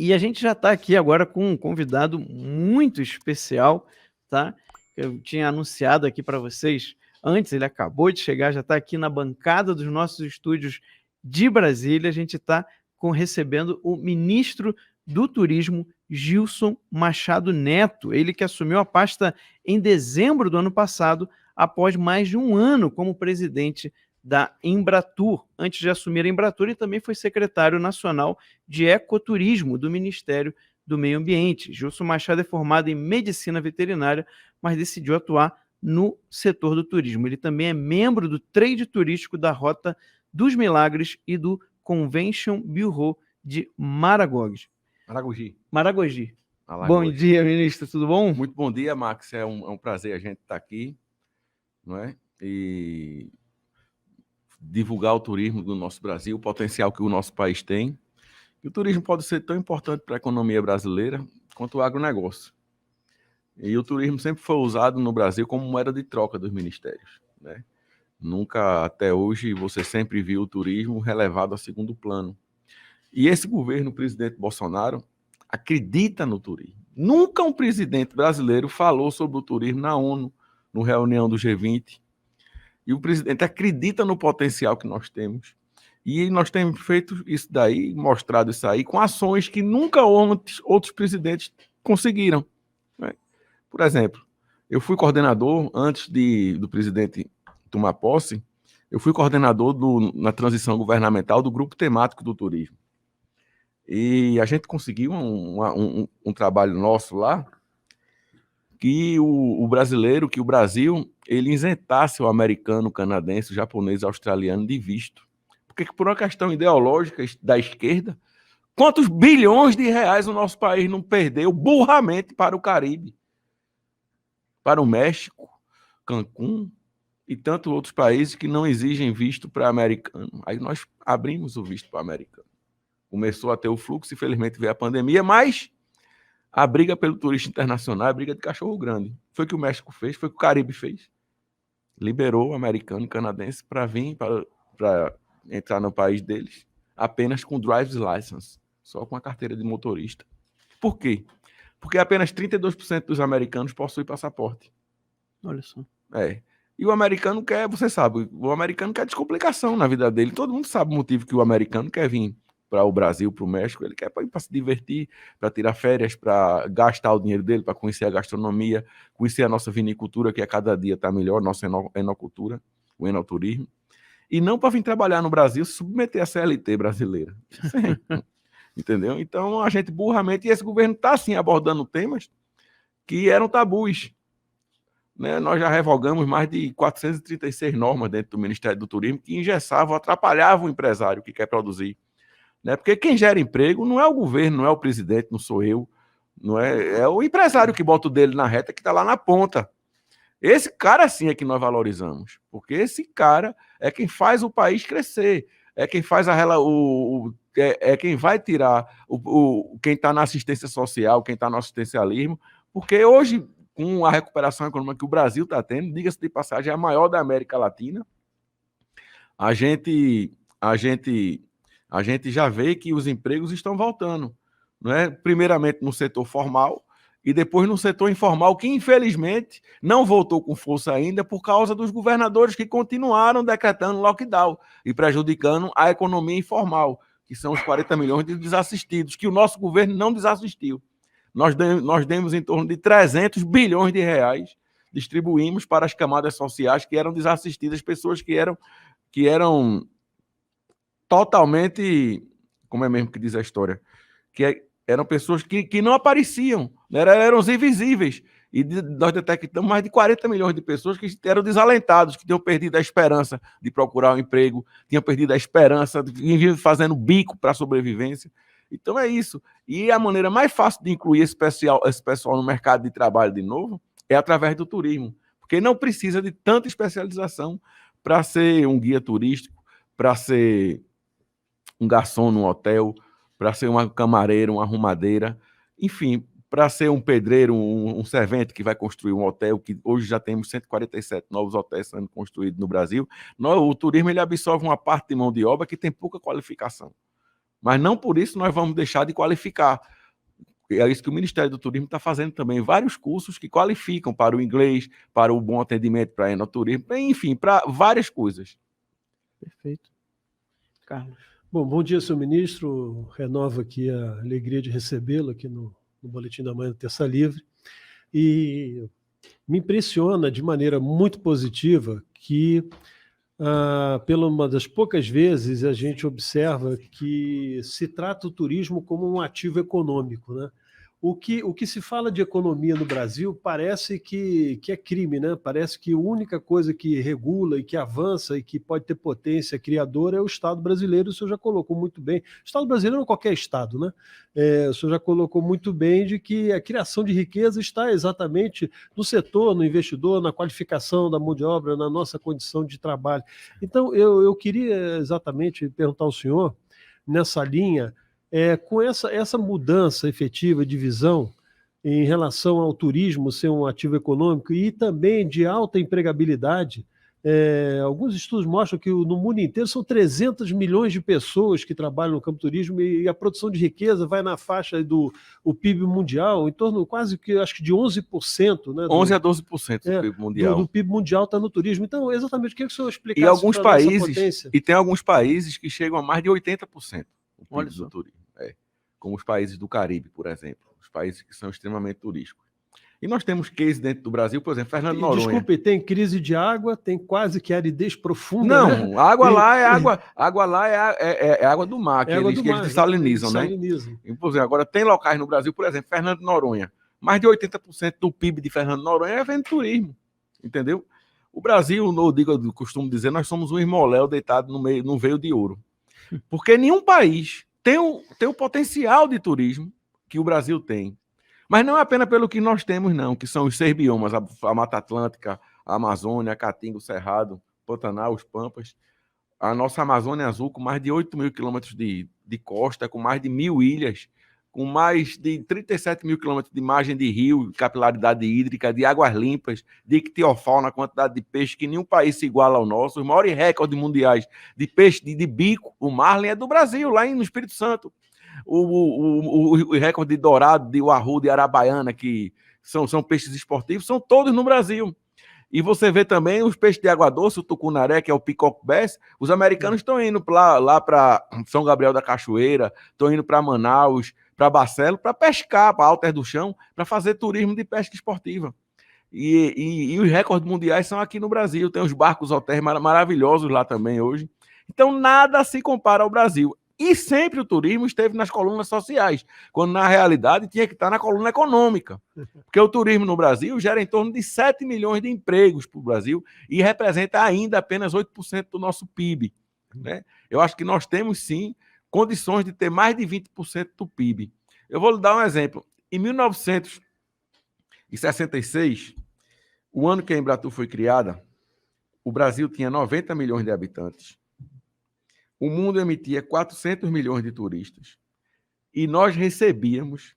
E a gente já está aqui agora com um convidado muito especial, tá? Eu tinha anunciado aqui para vocês antes, ele acabou de chegar, já está aqui na bancada dos nossos estúdios de Brasília. A gente está recebendo o ministro do Turismo, Gilson Machado Neto, ele que assumiu a pasta em dezembro do ano passado, após mais de um ano como presidente da Embratur. Antes de assumir a Embratur, ele também foi secretário nacional de Ecoturismo do Ministério do Meio Ambiente. Gilson Machado é formado em Medicina Veterinária, mas decidiu atuar no setor do turismo. Ele também é membro do trade turístico da Rota dos Milagres e do Convention Bureau de Maragogi. Maragogi. Bom dia, ministro, tudo bom? Muito bom dia, Max. É um prazer a gente estar aqui, não é? E divulgar o turismo do nosso Brasil, o potencial que o nosso país tem. E o turismo pode ser tão importante para a economia brasileira quanto o agronegócio. E o turismo sempre foi usado no Brasil como moeda de troca dos ministérios, né? Nunca, até hoje, você sempre viu o turismo relevado a segundo plano. E esse governo, o presidente Bolsonaro, acredita no turismo. Nunca um presidente brasileiro falou sobre o turismo na ONU, no reunião do G20. E o presidente acredita no potencial que nós temos. E nós temos feito isso daí, mostrado isso aí, com ações que nunca outros presidentes conseguiram, né? Por exemplo, eu fui coordenador, antes do presidente tomar posse, eu fui coordenador na transição governamental do grupo temático do turismo. E a gente conseguiu um trabalho nosso lá, que o brasileiro, que o Brasil, ele isentasse o americano, o canadense, o japonês, o australiano de visto. Porque por uma questão ideológica da esquerda, quantos bilhões de reais o nosso país não perdeu burramente para o Caribe, para o México, Cancún e tantos outros países que não exigem visto para americano. Aí nós abrimos o visto para americano. Começou a ter o fluxo, infelizmente veio a pandemia, mas a briga pelo turista internacional é a briga de cachorro grande. Foi o que o México fez, foi o que o Caribe fez. Liberou o americano e canadense para vir, para entrar no país deles, apenas com driver's license, só com a carteira de motorista. Por quê? Porque apenas 32% dos americanos possuem passaporte. Olha só. E o americano quer, você sabe, o americano quer descomplicação na vida dele. Todo mundo sabe o motivo que o americano quer vir para o Brasil, para o México. Ele quer para se divertir, para tirar férias, para gastar o dinheiro dele, para conhecer a gastronomia, conhecer a nossa vinicultura, que a cada dia está melhor, nossa enocultura, o enoturismo. E não para vir trabalhar no Brasil, se submeter à CLT brasileira. Entendeu? Então, a gente burramente, e esse governo está, sim, abordando temas que eram tabus, né? Nós já revogamos mais de 436 normas dentro do Ministério do Turismo que engessavam, atrapalhavam o empresário que quer produzir, né? Porque quem gera emprego não é o governo, não é o presidente, não sou eu, não é o empresário que bota o dele na reta, que está lá na ponta. Esse cara sim é que nós valorizamos, porque esse cara é quem faz o país crescer, é quem faz quem vai tirar quem está na assistência social, quem está no assistencialismo, porque hoje, com a recuperação econômica que o Brasil está tendo, diga-se de passagem, é a maior da América Latina, a gente já vê que os empregos estão voltando, não é? Primeiramente no setor formal e depois no setor informal, que infelizmente não voltou com força ainda por causa dos governadores que continuaram decretando lockdown e prejudicando a economia informal, que são os 40 milhões de desassistidos, que o nosso governo não desassistiu. Nós demos em torno de 300 bilhões de reais, distribuímos para as camadas sociais que eram desassistidas, pessoas que eram totalmente, como é mesmo que diz a história, eram pessoas que não apareciam, né? Eram os invisíveis. E nós detectamos mais de 40 milhões de pessoas que eram desalentados, que tinham perdido a esperança de procurar um emprego, tinham perdido a esperança de vir fazendo bico para a sobrevivência. Então é isso. E a maneira mais fácil de incluir esse pessoal no mercado de trabalho de novo é através do turismo, porque não precisa de tanta especialização para ser um guia turístico, para ser um garçom no hotel, para ser uma camareira, uma arrumadeira, enfim, para ser um pedreiro, um servente que vai construir um hotel, que hoje já temos 147 novos hotéis sendo construídos no Brasil. O turismo ele absorve uma parte de mão de obra que tem pouca qualificação. Mas não por isso nós vamos deixar de qualificar. É isso que o Ministério do Turismo está fazendo também, vários cursos que qualificam para o inglês, para o bom atendimento, para enoturismo, enfim, para várias coisas. Perfeito. Carlos. Bom dia, senhor ministro. Renovo aqui a alegria de recebê-lo aqui no Boletim da Manhã do Terça Livre. E me impressiona de maneira muito positiva que, pela uma das poucas vezes, a gente observa que se trata o turismo como um ativo econômico, né? O que se fala de economia no Brasil parece que é crime, né? Parece que a única coisa que regula e que avança e que pode ter potência criadora é o Estado brasileiro. O senhor já colocou muito bem. O Estado brasileiro não é qualquer Estado, né? O senhor já colocou muito bem de que a criação de riqueza está exatamente no setor, no investidor, na qualificação da mão de obra, na nossa condição de trabalho. Então, eu queria exatamente perguntar ao senhor, nessa linha, com essa mudança efetiva de visão em relação ao turismo ser um ativo econômico e também de alta empregabilidade, alguns estudos mostram que no mundo inteiro são 300 milhões de pessoas que trabalham no campo do turismo e a produção de riqueza vai na faixa do PIB mundial, em torno quase que, acho que de 11%. Né, 11 a 12% do PIB mundial. Do PIB mundial está no turismo. Então, exatamente, o que o senhor explicasse e alguns para países, essa potência? E tem alguns países que chegam a mais de 80% do Olha PIB só. do turismo. Como os países do Caribe, por exemplo. Os países que são extremamente turísticos. E nós temos case dentro do Brasil, por exemplo, Fernando Noronha. Desculpe, tem crise de água, tem quase que aridez profunda. Não, né? água lá é água do mar, que água eles do mar, dessalinizam, né? E, por exemplo, agora tem locais no Brasil, por exemplo, Fernando Noronha. Mais de 80% do PIB de Fernando Noronha vem do turismo, entendeu? O Brasil, eu costumo dizer, nós somos um esmoléu deitado no veio de ouro. Porque nenhum país tem o potencial de turismo que o Brasil tem. Mas não é apenas pelo que nós temos, não, que são os 6 biomas, a Mata Atlântica, a Amazônia, a Caatinga, o Cerrado, Pantanal, os Pampas. A nossa Amazônia Azul, com mais de 8 mil quilômetros de costa, com mais de 1.000 ilhas, com mais de 37 mil quilômetros de margem de rio, capilaridade hídrica, de águas limpas, de ictiofauna, quantidade de peixe, que nenhum país se iguala ao nosso. Os maiores recordes mundiais de peixe de bico, o marlin, é do Brasil, lá no Espírito Santo. O recorde de dourado, de uaru, de arabaiana, que são peixes esportivos, são todos no Brasil. E você vê também os peixes de água doce, o tucunaré, que é o peacock bass. Os americanos estão indo lá para São Gabriel da Cachoeira, estão indo para Manaus, para Barcelos, para pescar, para Alter do Chão, para fazer turismo de pesca esportiva. E os recordes mundiais são aqui no Brasil. Tem os barcos hotéis maravilhosos lá também hoje. Então, nada se compara ao Brasil. E sempre o turismo esteve nas colunas sociais, quando na realidade tinha que estar na coluna econômica. Porque o turismo no Brasil gera em torno de 7 milhões de empregos para o Brasil e representa ainda apenas 8% do nosso PIB. Né? Eu acho que nós temos, sim, condições de ter mais de 20% do PIB. Eu vou lhe dar um exemplo. Em 1966, o ano que a Embratur foi criada, o Brasil tinha 90 milhões de habitantes. O mundo emitia 400 milhões de turistas. E nós recebíamos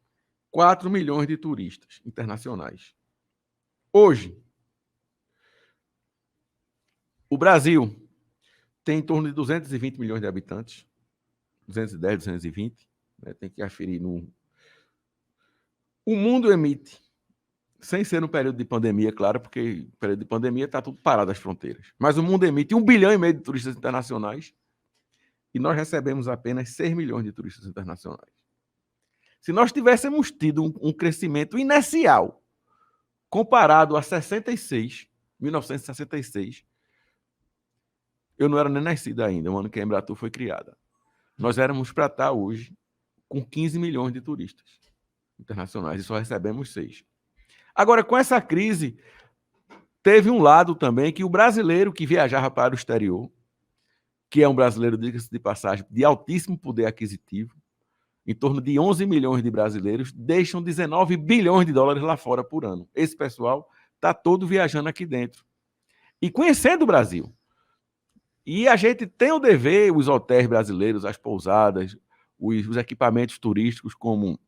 4 milhões de turistas internacionais. Hoje, o Brasil tem em torno de 220 milhões de habitantes. 210, 220. Né? Tem que aferir no... O mundo emite, sem ser no período de pandemia, claro, porque no período de pandemia está tudo parado as fronteiras. Mas o mundo emite 1,5 bilhão de turistas internacionais. E nós recebemos apenas 6 milhões de turistas internacionais. Se nós tivéssemos tido um crescimento inicial comparado a 1966, eu não era nem nascido ainda, o ano que a Embratur foi criada. Nós éramos para estar hoje com 15 milhões de turistas internacionais e só recebemos 6. Agora, com essa crise, teve um lado também que o brasileiro que viajava para o exterior, que é um brasileiro, diga-se de passagem, de altíssimo poder aquisitivo, em torno de 11 milhões de brasileiros, deixam 19 bilhões de dólares lá fora por ano. Esse pessoal está todo viajando aqui dentro e conhecendo o Brasil. E a gente tem o dever, os hotéis brasileiros, as pousadas, os equipamentos turísticos como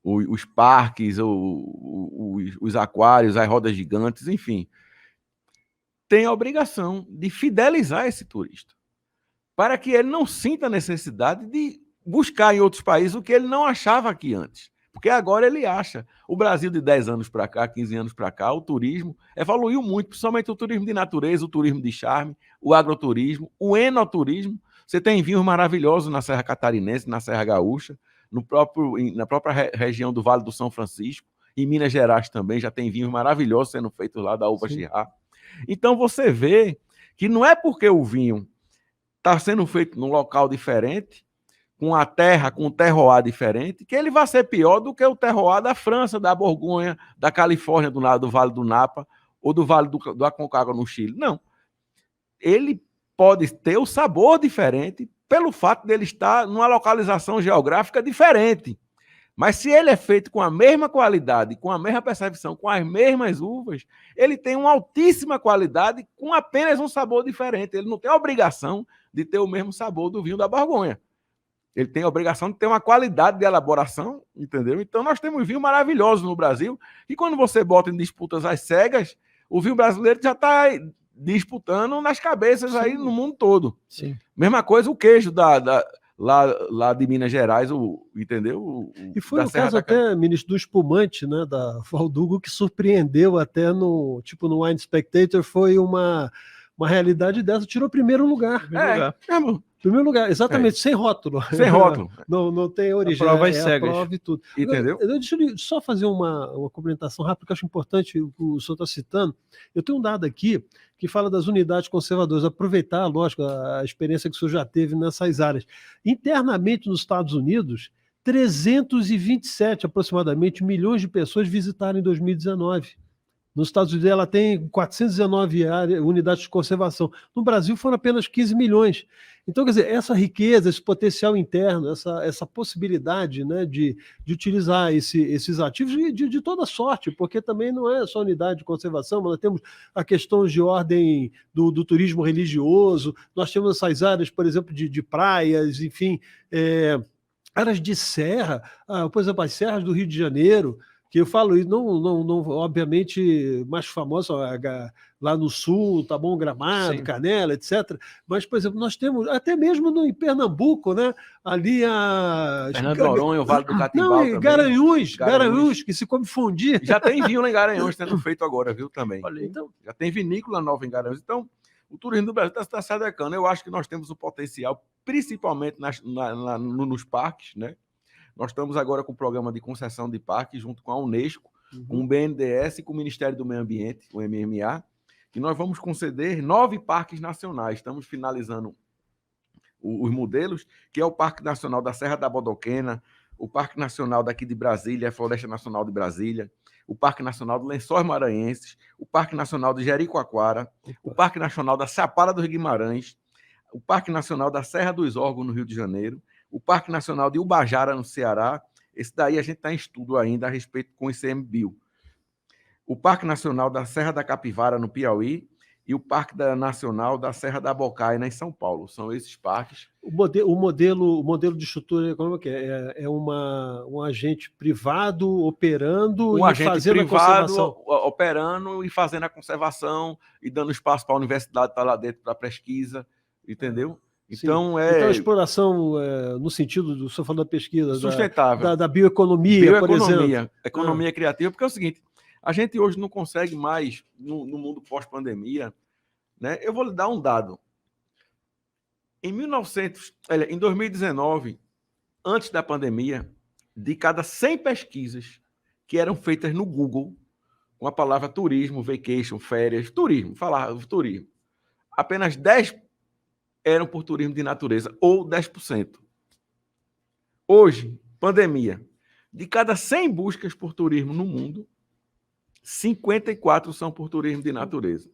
os parques, os aquários, as rodas gigantes, enfim, tem a obrigação de fidelizar esse turista, para que ele não sinta a necessidade de buscar em outros países o que ele não achava aqui antes. Porque agora ele acha. O Brasil de 10 anos para cá, 15 anos para cá, o turismo evoluiu muito, principalmente o turismo de natureza, o turismo de charme, o agroturismo, o enoturismo. Você tem vinhos maravilhosos na Serra Catarinense, na Serra Gaúcha, na própria região do Vale do São Francisco, em Minas Gerais também já tem vinhos maravilhosos sendo feitos lá da uva Chirá. Então você vê que não é porque o vinho está sendo feito num local diferente, com a terra, com um terroir diferente, que ele vai ser pior do que o terroir da França, da Borgonha, da Califórnia, do Vale do Napa, ou do Vale do Aconcagua no Chile. Não. Ele pode ter o sabor diferente pelo fato dele estar numa localização geográfica diferente. Mas se ele é feito com a mesma qualidade, com a mesma percepção, com as mesmas uvas, ele tem uma altíssima qualidade com apenas um sabor diferente. Ele não tem a obrigação de ter o mesmo sabor do vinho da Borgonha. Ele tem a obrigação de ter uma qualidade de elaboração, entendeu? Então nós temos vinho maravilhoso no Brasil, e quando você bota em disputas às cegas, o vinho brasileiro já está disputando nas cabeças aí no mundo todo. Sim. Mesma coisa o queijo lá de Minas Gerais, entendeu? E foi o caso até, ministro, do espumante, né, da Valdugo, que surpreendeu até no Wine Spectator, foi uma realidade dessa, tirou primeiro lugar. Primeiro lugar, exatamente, sem rótulo. Sem rótulo. Não tem origem. A prova é cegas. A prova e tudo. Entendeu? Deixa eu só fazer uma complementação rápida, que eu acho importante, o senhor está citando. Eu tenho um dado aqui que fala das unidades conservadoras, aproveitar, lógico, a experiência que o senhor já teve nessas áreas. Internamente nos Estados Unidos, 327 aproximadamente milhões de pessoas visitaram em 2019. Nos Estados Unidos ela tem 419 unidades de conservação. No Brasil foram apenas 15 milhões. Então, quer dizer, essa riqueza, esse potencial interno, essa possibilidade, né, de utilizar esses ativos de toda sorte, porque também não é só unidade de conservação, mas nós temos a questão de ordem do turismo religioso, nós temos essas áreas, por exemplo, de praias, enfim, áreas de serra, por exemplo, as serras do Rio de Janeiro, que eu falo isso, não, obviamente, mais famosa lá no sul, tá bom, Gramado, sim, Canela, etc. Mas, por exemplo, nós temos, até mesmo em Pernambuco, né? Ali Fernando de Noronha, o Vale do Catimbau também. Garanhuns, que se come fundir. Já tem vinho lá em Garanhuns sendo feito agora, viu, também. Então, já tem vinícola nova em Garanhuns. Então, o turismo do Brasil está se adequando. Eu acho que nós temos o potencial, principalmente nos parques, né? Nós estamos agora com o programa de concessão de parques, junto com a Unesco, com o BNDES e com o Ministério do Meio Ambiente, o MMA, que nós vamos conceder 9 parques nacionais. Estamos finalizando os modelos, que é o Parque Nacional da Serra da Bodoquena, o Parque Nacional daqui de Brasília, a Floresta Nacional de Brasília, o Parque Nacional do Lençóis Maranhenses, o Parque Nacional de Jericoacoara, o Parque Nacional da Chapada dos Guimarães, o Parque Nacional da Serra dos Órgãos, no Rio de Janeiro, o Parque Nacional de Ubajara, no Ceará. Esse daí a gente está em estudo ainda a respeito com o ICMBio. O Parque Nacional da Serra da Capivara, no Piauí, e o Parque Nacional da Serra da Bocaina, em São Paulo. São esses parques. O modelo de estrutura econômica é um agente privado operando e fazendo a conservação. Operando e fazendo a conservação e dando espaço para a universidade estar lá dentro para pesquisa, entendeu? Então, então, a exploração, no sentido do senhor falou da pesquisa, sustentável, da bioeconomia, por exemplo. Economia criativa, porque é o seguinte, a gente hoje não consegue mais, no mundo pós-pandemia, né? Eu vou lhe dar um dado. Em 2019, antes da pandemia, de cada 100 pesquisas que eram feitas no Google, com a palavra turismo, vacation, férias, turismo, apenas 10 eram por turismo de natureza, ou 10%. Hoje, pandemia, de cada 100 buscas por turismo no mundo, 54 são por turismo de natureza.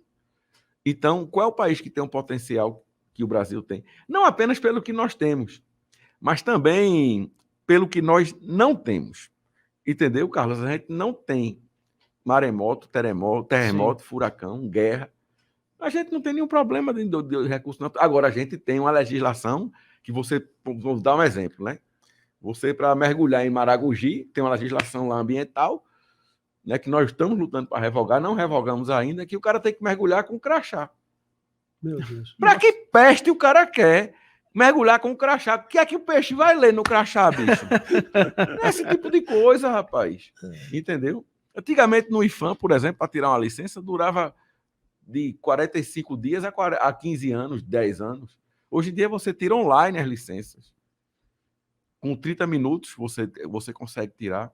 Então, qual é o país que tem um potencial que o Brasil tem? Não apenas pelo que nós temos, mas também pelo que nós não temos. Entendeu, Carlos? A gente não tem maremoto, terremoto, furacão, guerra. A gente não tem nenhum problema de recurso natural. Agora, a gente tem uma legislação que você... Vou dar um exemplo, né? Você, para mergulhar em Maragogi, tem uma legislação lá ambiental, né, que nós estamos lutando para revogar, não revogamos ainda, que o cara tem que mergulhar com crachá. Meu Deus. Para que peste o cara quer mergulhar com o crachá. O que é que o peixe vai ler no crachá, bicho? Esse tipo de coisa, rapaz. Entendeu? Antigamente, no IFAM, por exemplo, para tirar uma licença, durava de 45 dias a 15 anos, 10 anos. Hoje em dia, você tira online as licenças. Com 30 minutos, você consegue tirar.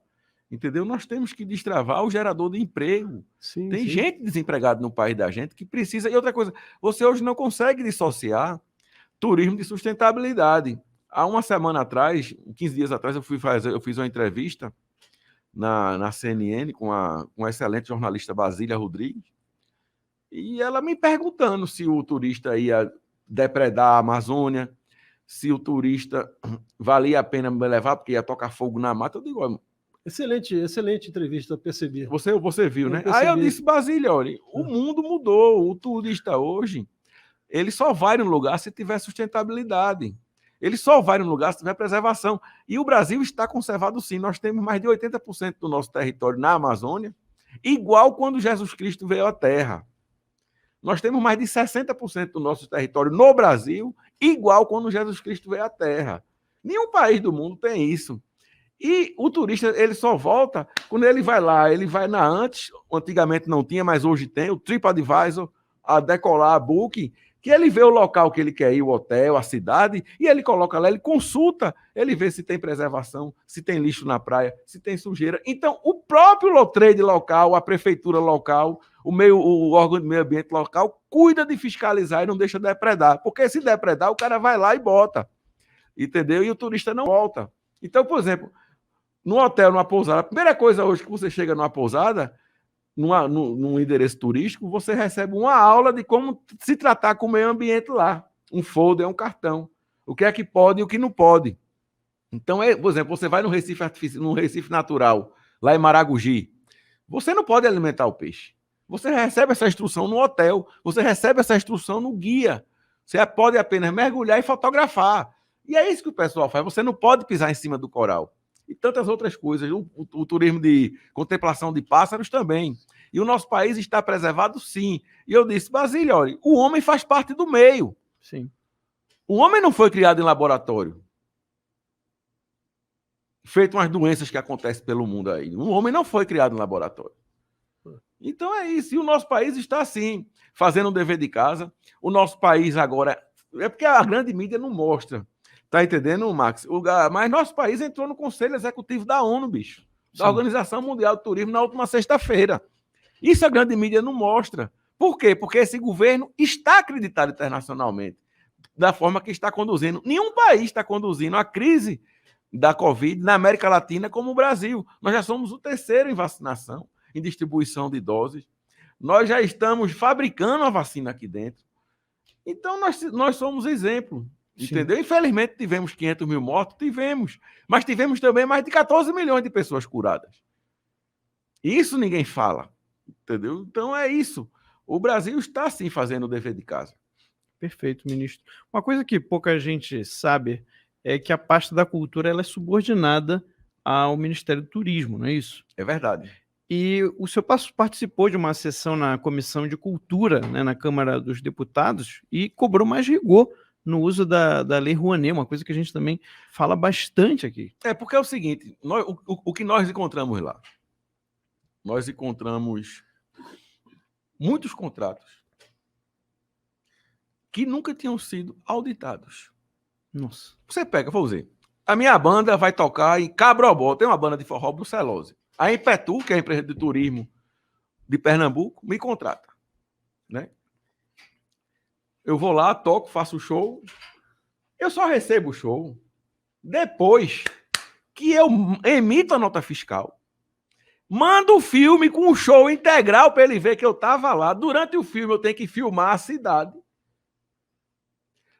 Entendeu? Nós temos que destravar o gerador de emprego. Sim, Tem sim. gente desempregada no país da gente que precisa... E outra coisa, você hoje não consegue dissociar turismo de sustentabilidade. Há uma semana atrás, 15 dias atrás, eu fiz uma entrevista na CNN com a excelente jornalista Basília Rodrigues, e ela me perguntando se o turista ia depredar a Amazônia, se o turista valia a pena me levar porque ia tocar fogo na mata. Eu digo, Excelente entrevista, eu percebi. você viu, né? percebi. Aí eu disse, Basília, olha, o mundo mudou, o turista hoje, ele só vai no lugar se tiver sustentabilidade. Ele só vai no lugar se tiver preservação. E o Brasil está conservado sim. Nós temos mais de 80% do nosso território na Amazônia, igual quando Jesus Cristo veio à Terra. Nós temos mais de 60% do nosso território no Brasil, igual quando Jesus Cristo veio à Terra. Nenhum país do mundo tem isso. E o turista, ele só volta quando ele vai lá, ele vai na Antes, antigamente não tinha, mas hoje tem, o TripAdvisor, a Decolar, a Booking, que ele vê o local que ele quer ir, o hotel, a cidade, e ele coloca lá, ele consulta, ele vê se tem preservação, se tem lixo na praia, se tem sujeira. Então, o próprio Lotrade local, a prefeitura local, o órgão de meio ambiente local, cuida de fiscalizar e não deixa depredar, porque se depredar, o cara vai lá e bota, entendeu? E o turista não volta. Então, por exemplo, no hotel, numa pousada, a primeira coisa hoje que você chega numa pousada, num endereço turístico, você recebe uma aula de como se tratar com o meio ambiente lá. Um folder, um cartão. O que é que pode e o que não pode. Então, por exemplo, você vai no Recife natural, lá em Maragogi, você não pode alimentar o peixe. Você recebe essa instrução no hotel, você recebe essa instrução no guia. Você pode apenas mergulhar e fotografar. E é isso que o pessoal faz. Você não pode pisar em cima do coral. E tantas outras coisas. O turismo de contemplação de pássaros também. E o nosso país está preservado, sim. E eu disse, Basília, olha, o homem faz parte do meio. Sim. O homem não foi criado em laboratório. Feito umas doenças que acontecem pelo mundo aí. O homem não foi criado em laboratório. Então é isso. E o nosso país está assim, fazendo um dever de casa. O nosso país agora... É porque a grande mídia não mostra. Tá entendendo, Max? Mas nosso país entrou no Conselho Executivo da ONU, bicho. Da Organização Mundial do Turismo na última sexta-feira. Isso a grande mídia não mostra. Por quê? Porque esse governo está acreditado internacionalmente da forma que está conduzindo. Nenhum país está conduzindo a crise da Covid na América Latina como o Brasil. Nós já somos o terceiro em vacinação, em distribuição de doses. Nós já estamos fabricando a vacina aqui dentro. Então, nós somos exemplo. Entendeu? Infelizmente, tivemos 500 mil mortos, tivemos. Mas tivemos também mais de 14 milhões de pessoas curadas. Isso ninguém fala. Entendeu? Então, é isso. O Brasil está, sim, fazendo o dever de casa. Perfeito, ministro. Uma coisa que pouca gente sabe é que a pasta da cultura ela é subordinada ao Ministério do Turismo, não é isso? É verdade. E o senhor participou de uma sessão na Comissão de Cultura, né, na Câmara dos Deputados, e cobrou mais rigor no uso da Lei Rouanet, uma coisa que a gente também fala bastante aqui. É, porque é o seguinte, o que nós encontramos lá? Nós encontramos muitos contratos que nunca tinham sido auditados. Nossa. Você pega, vou dizer, a minha banda vai tocar em Cabrobó, tem uma banda de forró brucelose. A Impetu, que é a empresa de turismo de Pernambuco, me contrata, né? Eu vou lá, toco, faço o show, eu só recebo o show depois que eu emito a nota fiscal, mando o filme com o show integral para ele ver que eu estava lá. Durante o filme eu tenho que filmar a cidade.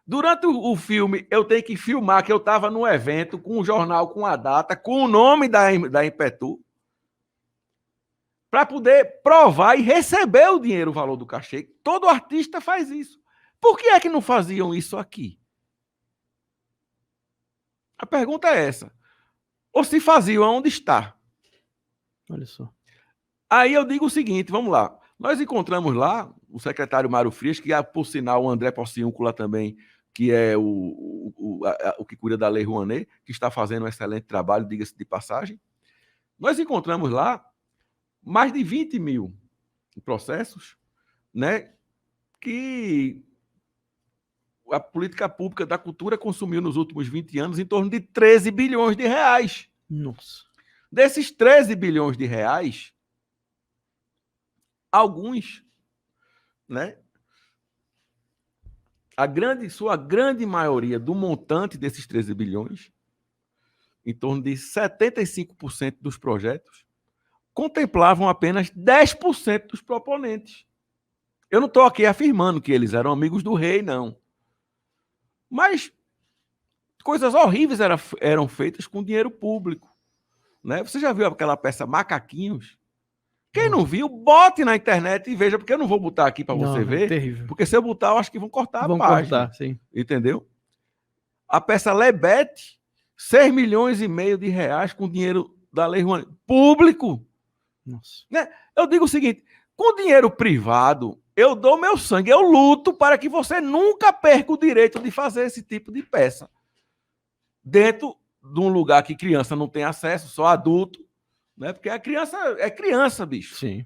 Durante o filme, eu tenho que filmar que eu estava no evento, com o jornal, com a data, com o nome da Impetu, para poder provar e receber o dinheiro, o valor do cachê. Todo artista faz isso. Por que é que não faziam isso aqui? A pergunta é essa. Ou se faziam, onde está? Olha só. Aí eu digo o seguinte, vamos lá. Nós encontramos lá o secretário Mário Frias, que por sinal o André Porciúncula também que é o que cuida da Lei Rouanet, que está fazendo um excelente trabalho, diga-se de passagem. Nós encontramos lá mais de 20 mil processos, né, que a política pública da cultura consumiu nos últimos 20 anos em torno de 13 bilhões de reais. Nossa. Desses 13 bilhões de reais, alguns, né, sua grande maioria do montante desses 13 bilhões, em torno de 75% dos projetos, contemplavam apenas 10% dos proponentes. Eu não estou aqui afirmando que eles eram amigos do rei, não. Mas coisas horríveis eram feitas com dinheiro público, né? Você já viu aquela peça Macaquinhos? Quem não viu, bote na internet e veja, porque eu não vou botar aqui para você ver, terrível. porque se eu botar, eu acho que vão cortar Vão a página. cortar, sim. Entendeu? A peça Lebete, 6 milhões e meio de reais com dinheiro da Lei Rouanet. Público! Nossa. Né? Eu digo o seguinte, com dinheiro privado, eu dou meu sangue, eu luto para que você nunca perca o direito de fazer esse tipo de peça. Dentro de um lugar que criança não tem acesso, só adulto, né? Porque a criança é criança, bicho. Sim.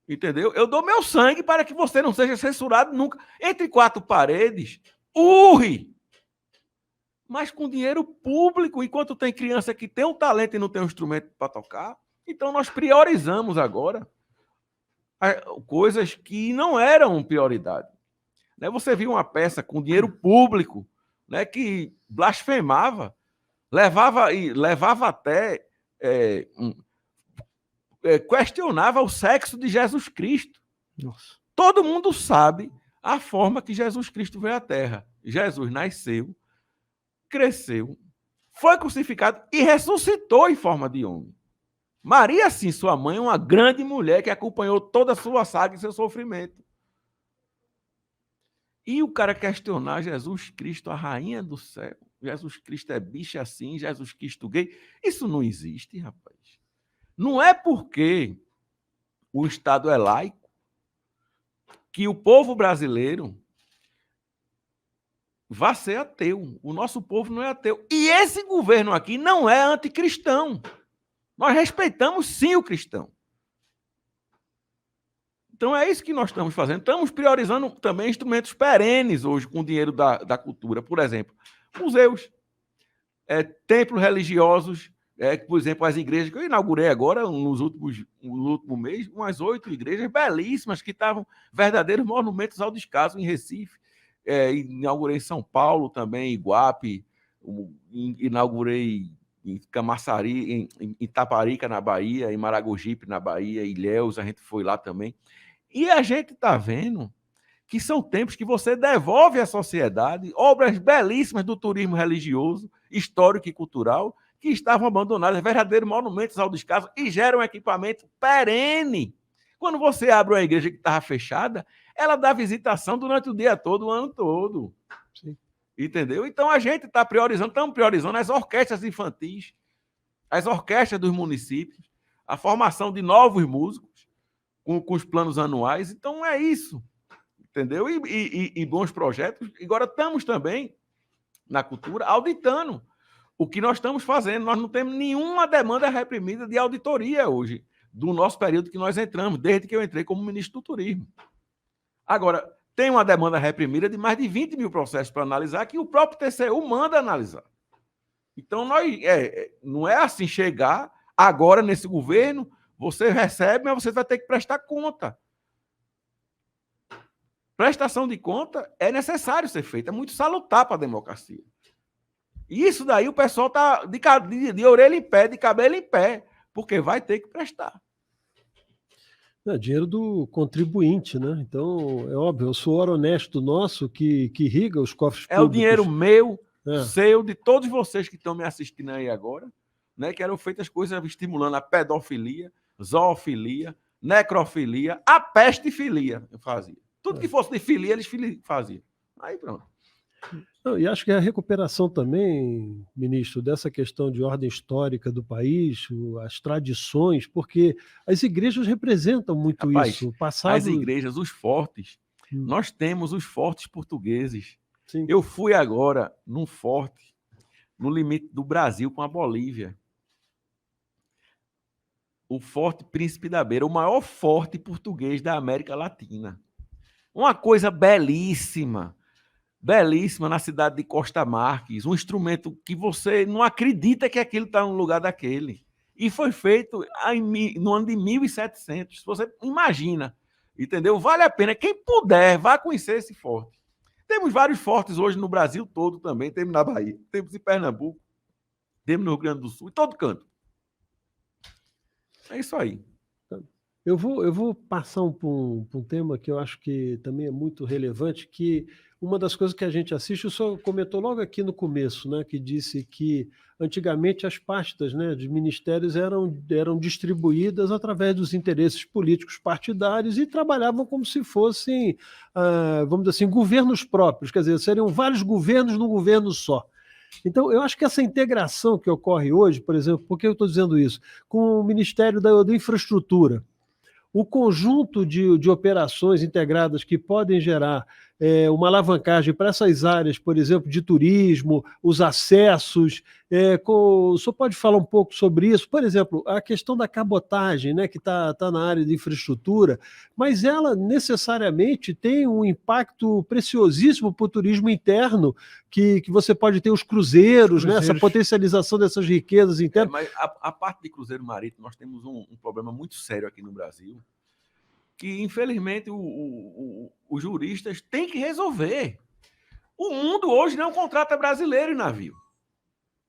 Entendeu? Eu dou meu sangue para que você não seja censurado nunca. Entre quatro paredes, urre! Mas com dinheiro público, enquanto tem criança que tem um talento e não tem um instrumento para tocar, então nós priorizamos agora coisas que não eram prioridade. Né? Você viu uma peça com dinheiro público, né, que blasfemava, levava até questionava o sexo de Jesus Cristo. Nossa. Todo mundo sabe a forma que Jesus Cristo veio à Terra. Jesus nasceu, cresceu, foi crucificado e ressuscitou em forma de homem. Maria, sim, sua mãe, uma grande mulher que acompanhou toda a sua saga e seu sofrimento. E o cara questionar Jesus Cristo, a rainha do céu, Jesus Cristo é bicha assim, Jesus Cristo gay, isso não existe, rapaz. Não é porque o Estado é laico que o povo brasileiro vai ser ateu. O nosso povo não é ateu. E esse governo aqui não é anticristão. Nós respeitamos, sim, o cristão. Então, é isso que nós estamos fazendo. Estamos priorizando também instrumentos perenes hoje com o dinheiro da cultura. Por exemplo, museus, templos religiosos, por exemplo, as igrejas que eu inaugurei agora, no último mês, umas 8 igrejas belíssimas que estavam verdadeiros monumentos ao descaso em Recife. Inaugurei em São Paulo também, Iguape, inaugurei em Camaçari, em Itaparica, na Bahia, em Maragogipe, na Bahia, Ilhéus, a gente foi lá também. E a gente está vendo que são tempos que você devolve à sociedade obras belíssimas do turismo religioso, histórico e cultural, que estavam abandonadas, verdadeiros monumentos ao descaso, e geram equipamento perene. Quando você abre uma igreja que estava fechada, ela dá visitação durante o dia todo, o ano todo. Sim. Entendeu? Então a gente está priorizando, estamos priorizando as orquestras infantis, as orquestras dos municípios, a formação de novos músicos com os planos anuais. Então é isso, entendeu? E bons projetos. Agora estamos também na cultura auditando o que nós estamos fazendo. Nós não temos nenhuma demanda reprimida de auditoria hoje, do nosso período que nós entramos, desde que eu entrei como ministro do Turismo. Agora, tem uma demanda reprimida de mais de 20 mil processos para analisar, que o próprio TCU manda analisar. Então, não é assim chegar agora nesse governo, você recebe, mas você vai ter que prestar conta. Prestação de conta é necessário ser feita, é muito salutar para a democracia. E isso daí o pessoal está de orelha em pé, de cabelo em pé, porque vai ter que prestar. É dinheiro do contribuinte, né? Então, é óbvio, o suor honesto nosso que irriga os cofres públicos. É o dinheiro meu, seu, de todos vocês que estão me assistindo aí agora, né? Que eram feitas coisas estimulando a pedofilia, zoofilia, necrofilia, a pestifilia, eu fazia. Tudo que fosse de filia, eles faziam. Aí pronto. Não, e acho que a recuperação também, ministro, dessa questão de ordem histórica do país, as tradições, porque as igrejas representam muito isso. As igrejas, os fortes, nós temos os fortes portugueses, Sim. Eu fui agora num forte, no limite do Brasil com a Bolívia. O Forte Príncipe da Beira, o maior forte português da América Latina. Uma coisa belíssima, belíssima na cidade de Costa Marques, um instrumento que você não acredita que aquilo está no lugar daquele. E foi feito no ano de 1700. Você imagina, entendeu? Vale a pena. Quem puder, vá conhecer esse forte. Temos vários fortes hoje no Brasil todo também. Temos na Bahia, temos em Pernambuco, temos no Rio Grande do Sul, em todo canto. É isso aí. Eu vou passar por um tema que eu acho que também é muito relevante, que uma das coisas que a gente assiste, o senhor comentou logo aqui no começo, né, que disse que antigamente as pastas, né, de ministérios eram distribuídas através dos interesses políticos partidários e trabalhavam como se fossem, vamos dizer assim, governos próprios, quer dizer, seriam vários governos num governo só. Então, eu acho que essa integração que ocorre hoje, por exemplo, por que eu estou dizendo isso? Com o Ministério da Infraestrutura, o conjunto de operações integradas que podem gerar uma alavancagem para essas áreas, por exemplo, de turismo, os acessos. O senhor pode falar um pouco sobre isso? Por exemplo, a questão da cabotagem, né, que está na área de infraestrutura, mas ela necessariamente tem um impacto preciosíssimo para o turismo interno, que você pode ter os cruzeiros, né, essa potencialização dessas riquezas internas. Mas a parte de cruzeiro marítimo, nós temos um problema muito sério aqui no Brasil, que infelizmente os juristas têm que resolver. O mundo hoje não contrata brasileiro em navio,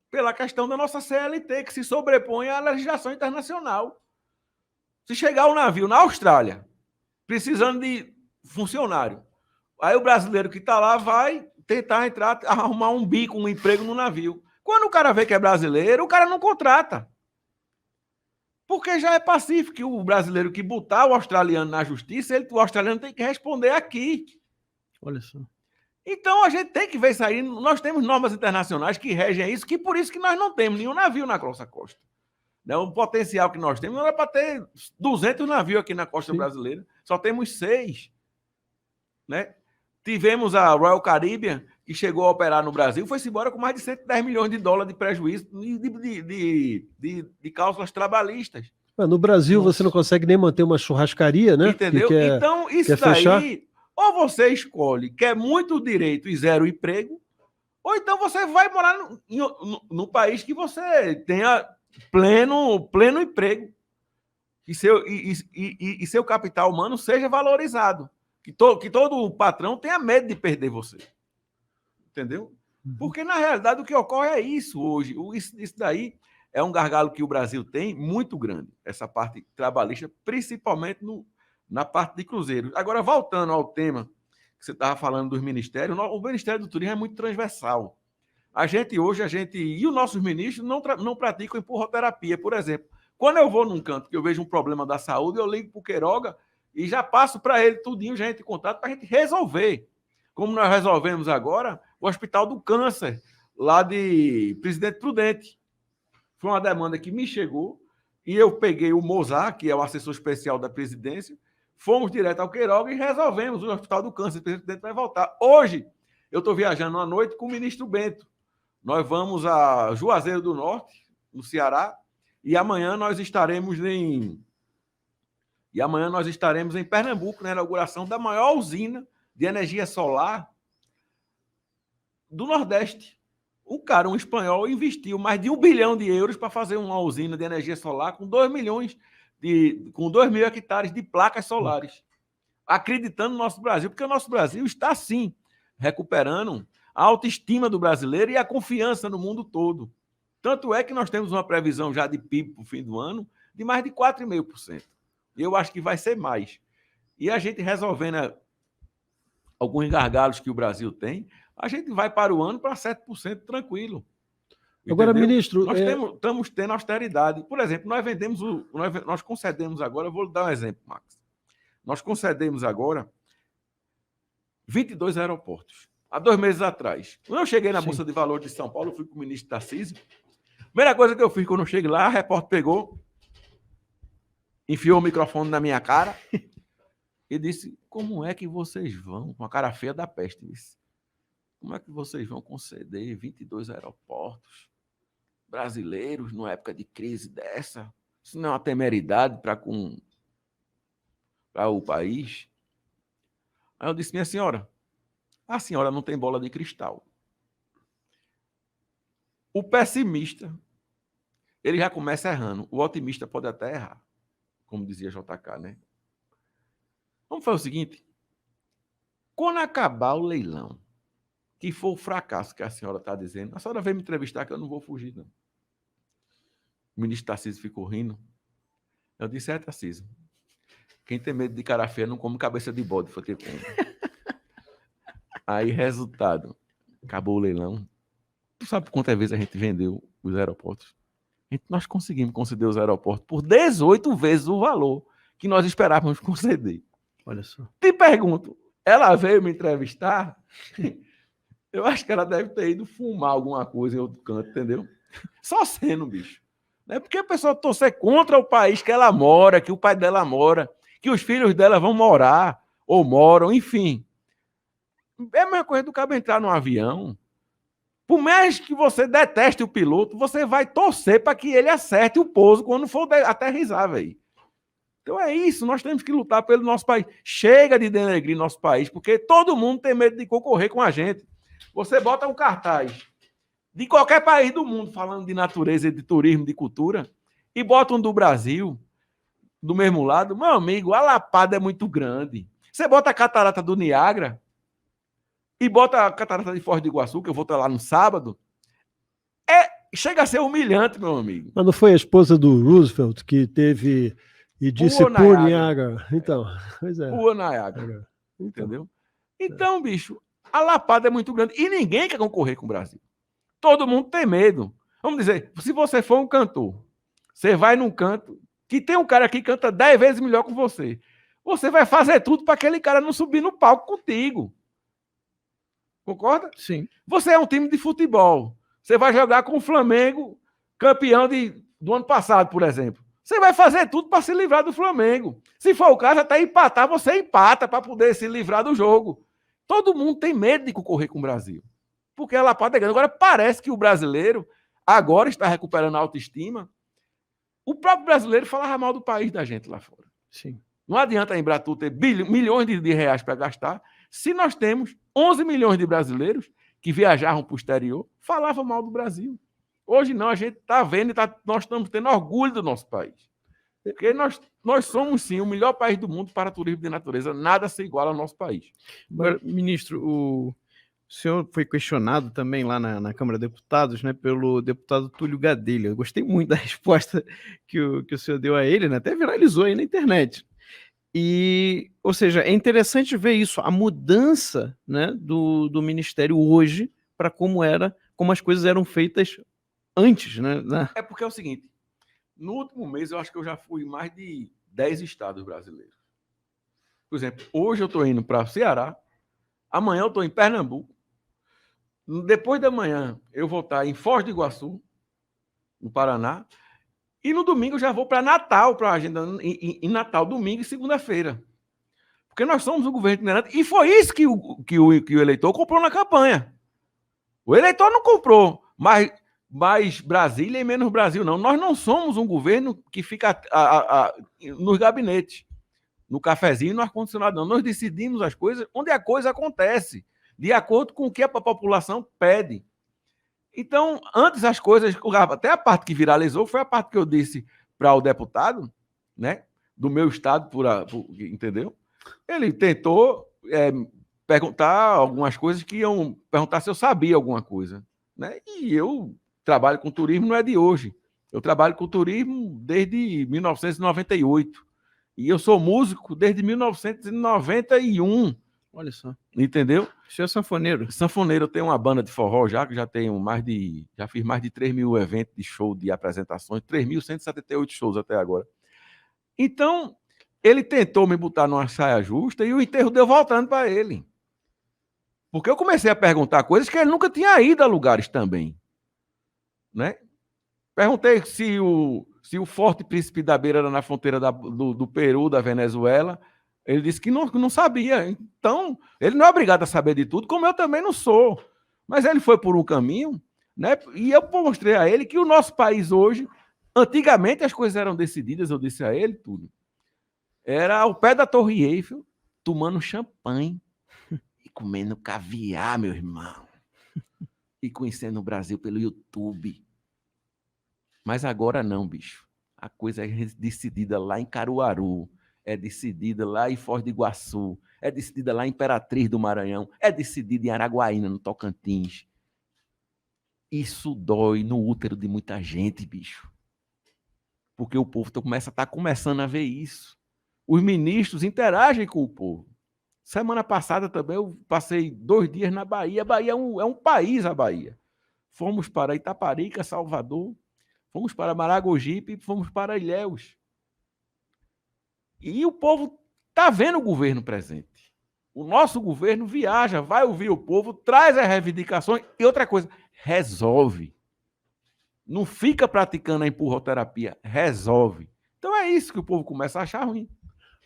pela questão da nossa CLT, que se sobrepõe à legislação internacional. Se chegar um navio na Austrália, precisando de funcionário, aí o brasileiro que está lá vai tentar entrar, arrumar um bico, um emprego no navio. Quando o cara vê que é brasileiro, o cara não contrata. Porque já é pacífico que o brasileiro que botar o australiano na justiça, o australiano tem que responder aqui. Olha só. Então a gente tem que ver isso aí. Nós temos normas internacionais que regem isso, que por isso que nós não temos nenhum navio na nossa costa. O potencial que nós temos não é para ter 200 navios aqui na costa brasileira. Só temos 6. Né? Tivemos a Royal Caribbean, que chegou a operar no Brasil, foi-se embora com mais de 110 milhões de dólares de prejuízo de cláusulas trabalhistas. No Brasil, você não consegue nem manter uma churrascaria, né? Entendeu? Então, isso daí, ou você escolhe que é muito direito e zero emprego, ou então você vai morar no país que você tenha pleno emprego e seu capital humano seja valorizado. Que todo patrão tenha medo de perder você. Entendeu? Porque, na realidade, o que ocorre é isso hoje. Isso daí é um gargalo que o Brasil tem muito grande, essa parte trabalhista, principalmente na parte de cruzeiros. Agora, voltando ao tema que você estava falando dos ministérios, o Ministério do Turismo é muito transversal. E os nossos ministros não praticam empurroterapia, por exemplo. Quando eu vou num canto que eu vejo um problema da saúde, eu ligo para o Queiroga e já passo para ele tudinho, já entre em contato para a gente resolver. Como nós resolvemos agora, o Hospital do Câncer, lá de Presidente Prudente. Foi uma demanda que me chegou e eu peguei o Mozart, que é o assessor especial da presidência, fomos direto ao Queiroga e resolvemos o Hospital do Câncer. O Presidente Prudente vai voltar. Hoje, eu estou viajando à noite com o ministro Bento. Nós vamos a Juazeiro do Norte, no Ceará, e amanhã nós estaremos em Pernambuco, na inauguração da maior usina de energia solar do Nordeste. Um espanhol, investiu mais de 1 bilhão de euros para fazer uma usina de energia solar com 2 mil hectares de placas solares, acreditando no nosso Brasil, porque o nosso Brasil está, sim, recuperando a autoestima do brasileiro e a confiança no mundo todo. Tanto é que nós temos uma previsão já de PIB para o fim do ano de mais de 4,5%. E eu acho que vai ser mais. E a gente resolvendo alguns gargalos que o Brasil tem, a gente vai para o ano para 7% tranquilo. Agora, entendeu? ministro... Nós estamos tendo austeridade. Por exemplo, nós concedemos agora, vou dar um exemplo, Max. Nós concedemos agora 22 aeroportos. Há 2 meses atrás. Quando eu cheguei na Bolsa de Valores de São Paulo, eu fui com o ministro Tarcísio. A primeira coisa que eu fiz quando eu cheguei lá, a repórter pegou, enfiou o microfone na minha cara e disse: como é que vocês vão? Com a cara feia da peste. Disse. como é que vocês vão conceder 22 aeroportos brasileiros numa época de crise dessa? Isso não é uma temeridade para o país? Aí eu disse, minha senhora, a senhora não tem bola de cristal. O pessimista, ele já começa errando. O otimista pode até errar, como dizia JK, né? Vamos fazer o seguinte, quando acabar o leilão, que for o fracasso que a senhora está dizendo, a senhora vem me entrevistar que eu não vou fugir, não. O ministro Tarcísio ficou rindo. Eu disse, Tarcísio, quem tem medo de cara feia não come cabeça de bode, foi ter como. Aí, resultado, acabou o leilão. Tu sabe quantas vezes a gente vendeu os aeroportos? Nós conseguimos conceder os aeroportos por 18 vezes o valor que nós esperávamos conceder. Olha só. Te pergunto, ela veio me entrevistar? Eu acho que ela deve ter ido fumar alguma coisa em outro canto, entendeu? Só sendo, bicho. Não é porque a pessoa torcer contra o país que ela mora, que o pai dela mora, que os filhos dela vão morar, ou moram, enfim. É a mesma coisa do cabo entrar num avião. Por mais que você deteste o piloto, você vai torcer para que ele acerte o pouso quando for aterrissar, velho. Então é isso, nós temos que lutar pelo nosso país. Chega de denegrir nosso país, porque todo mundo tem medo de concorrer com a gente. Você bota um cartaz de qualquer país do mundo falando de natureza, de turismo, de cultura, e bota um do Brasil, do mesmo lado, meu amigo, a lapada é muito grande. Você bota a catarata do Niágara e bota a catarata de Foz do Iguaçu, que eu vou estar lá no sábado, chega a ser humilhante, meu amigo. Mas não foi a esposa do Roosevelt que teve e disse por Niágara? Então, pois é. Pua Niágara. Entendeu? Então, bicho, a lapada é muito grande e ninguém quer concorrer com o Brasil. Todo mundo tem medo. Vamos dizer, se você for um cantor, você vai num canto que tem um cara que canta 10 vezes melhor que você. Você vai fazer tudo para aquele cara não subir no palco contigo. Concorda? Sim. Você é um time de futebol. Você vai jogar com o Flamengo, campeão do ano passado, por exemplo. Você vai fazer tudo para se livrar do Flamengo. Se for o caso, até empatar, você empata para poder se livrar do jogo. Todo mundo tem medo de concorrer com o Brasil. Porque a lapada é grande. Agora, parece que o brasileiro agora está recuperando a autoestima. O próprio brasileiro falava mal do país da gente lá fora. Sim. Não adianta a Embratur ter milhões de reais para gastar se nós temos 11 milhões de brasileiros que viajavam para o exterior, falavam mal do Brasil. Hoje não, a gente está vendo e nós estamos tendo orgulho do nosso país. Porque nós somos, sim, o melhor país do mundo para turismo de natureza. Nada se iguala ao nosso país. Agora, ministro, o senhor foi questionado também lá na Câmara de Deputados, né, pelo deputado Túlio Gadelha. Eu gostei muito da resposta que o senhor deu a ele, né, até viralizou aí na internet. Ou seja, é interessante ver isso, a mudança, né, do Ministério hoje para como as coisas eram feitas antes, né? É porque é o seguinte, no último mês eu acho que eu já fui em mais de 10 estados brasileiros. Por exemplo, hoje eu estou indo para o Ceará, amanhã eu estou em Pernambuco, depois da manhã eu vou estar em Foz do Iguaçu, no Paraná, e no domingo eu já vou para Natal, para a agenda em Natal, domingo e segunda-feira. Porque nós somos um governo itinerante, e foi isso que o eleitor comprou na campanha. O eleitor não comprou mais Brasília e menos Brasil, não. Nós não somos um governo que fica nos gabinetes, no cafezinho e no ar-condicionado, não. Nós decidimos as coisas onde a coisa acontece, de acordo com o que a população pede. Então, antes as coisas, até a parte que viralizou foi a parte que eu disse para o deputado, né, do meu estado, entendeu? Ele tentou perguntar algumas coisas que iam perguntar se eu sabia alguma coisa, né? E eu trabalho com turismo, não é de hoje. Eu trabalho com turismo desde 1998. E eu sou músico desde 1991. Olha só. Entendeu? O senhor é sanfoneiro. Sanfoneiro, eu tenho uma banda de forró já, que já fiz mais de 3 mil eventos de show, de apresentações, 3.178 shows até agora. Então, ele tentou me botar numa saia justa e o enterro deu voltando para ele. Porque eu comecei a perguntar coisas que ele nunca tinha ido a lugares também. Né? Perguntei se o Forte Príncipe da Beira era na fronteira do Peru, da Venezuela, Ele disse que não sabia. Então, ele não é obrigado a saber de tudo, como eu também não sou. Mas ele foi por um caminho, né? E eu mostrei a ele que o nosso país hoje, antigamente as coisas eram decididas, eu disse a ele tudo. Era ao pé da Torre Eiffel, tomando champanhe e comendo caviar, meu irmão. E conhecendo o Brasil pelo YouTube. Mas agora não, bicho. A coisa é decidida lá em Caruaru, é decidida lá em Foz do Iguaçu, é decidida lá em Imperatriz do Maranhão, é decidida em Araguaína, no Tocantins. Isso dói no útero de muita gente, bicho. Porque o povo está começando a ver isso. Os ministros interagem com o povo. Semana passada também eu passei 2 dias na Bahia. A Bahia é um país, a Bahia. Fomos para Itaparica, Salvador, fomos para Maragogipe e fomos para Ilhéus. E o povo está vendo o governo presente. O nosso governo viaja, vai ouvir o povo, traz as reivindicações e outra coisa, resolve. Não fica praticando a empurroterapia, resolve. Então é isso que o povo começa a achar ruim.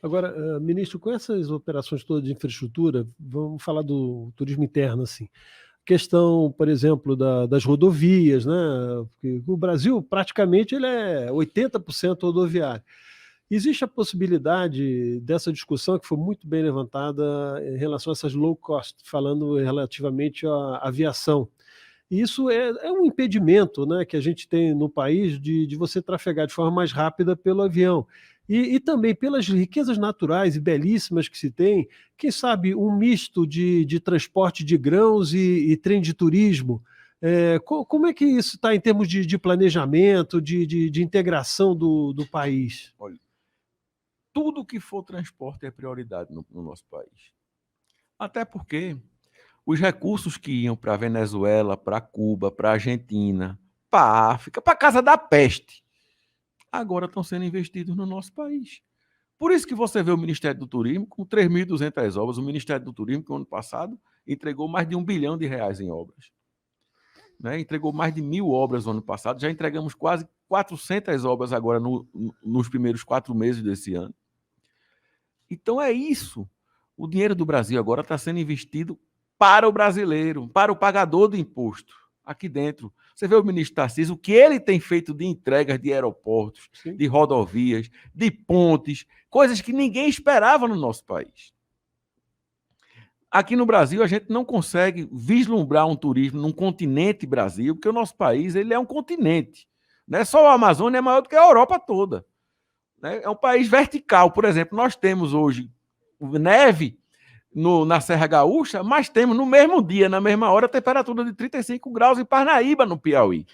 Agora, ministro, com essas operações todas de infraestrutura, vamos falar do turismo interno, assim. Questão, por exemplo, das rodovias, né? Porque o Brasil, praticamente, ele é 80% rodoviário. Existe a possibilidade dessa discussão que foi muito bem levantada em relação a essas low cost, falando relativamente à aviação. E isso é um impedimento, né, que a gente tem no país de você trafegar de forma mais rápida pelo avião. E também pelas riquezas naturais e belíssimas que se tem, quem sabe um misto de transporte de grãos e trem de turismo. Como é que isso está em termos de planejamento, de integração do país? Olha, tudo que for transporte é prioridade no nosso país. Até porque os recursos que iam para a Venezuela, para Cuba, para a Argentina, para a África, para a Casa da Peste, agora estão sendo investidos no nosso país. Por isso que você vê o Ministério do Turismo com 3.200 obras. O Ministério do Turismo, que no ano passado entregou mais de R$1 bilhão em obras. Né? Entregou mais de 1.000 obras no ano passado. Já entregamos quase 400 obras agora nos primeiros 4 meses desse ano. Então é isso. O dinheiro do Brasil agora está sendo investido para o brasileiro, para o pagador do imposto, aqui dentro. Você vê o ministro Tarcísio, o que ele tem feito de entregas de aeroportos, sim, de rodovias, de pontes, coisas que ninguém esperava no nosso país. Aqui no Brasil, a gente não consegue vislumbrar um turismo num continente Brasil, porque o nosso país ele é um continente. Não é só a Amazônia, é maior do que a Europa toda. É um país vertical. Por exemplo, nós temos hoje neve na Serra Gaúcha, mas temos no mesmo dia, na mesma hora, a temperatura de 35 graus em Parnaíba, no Piauí,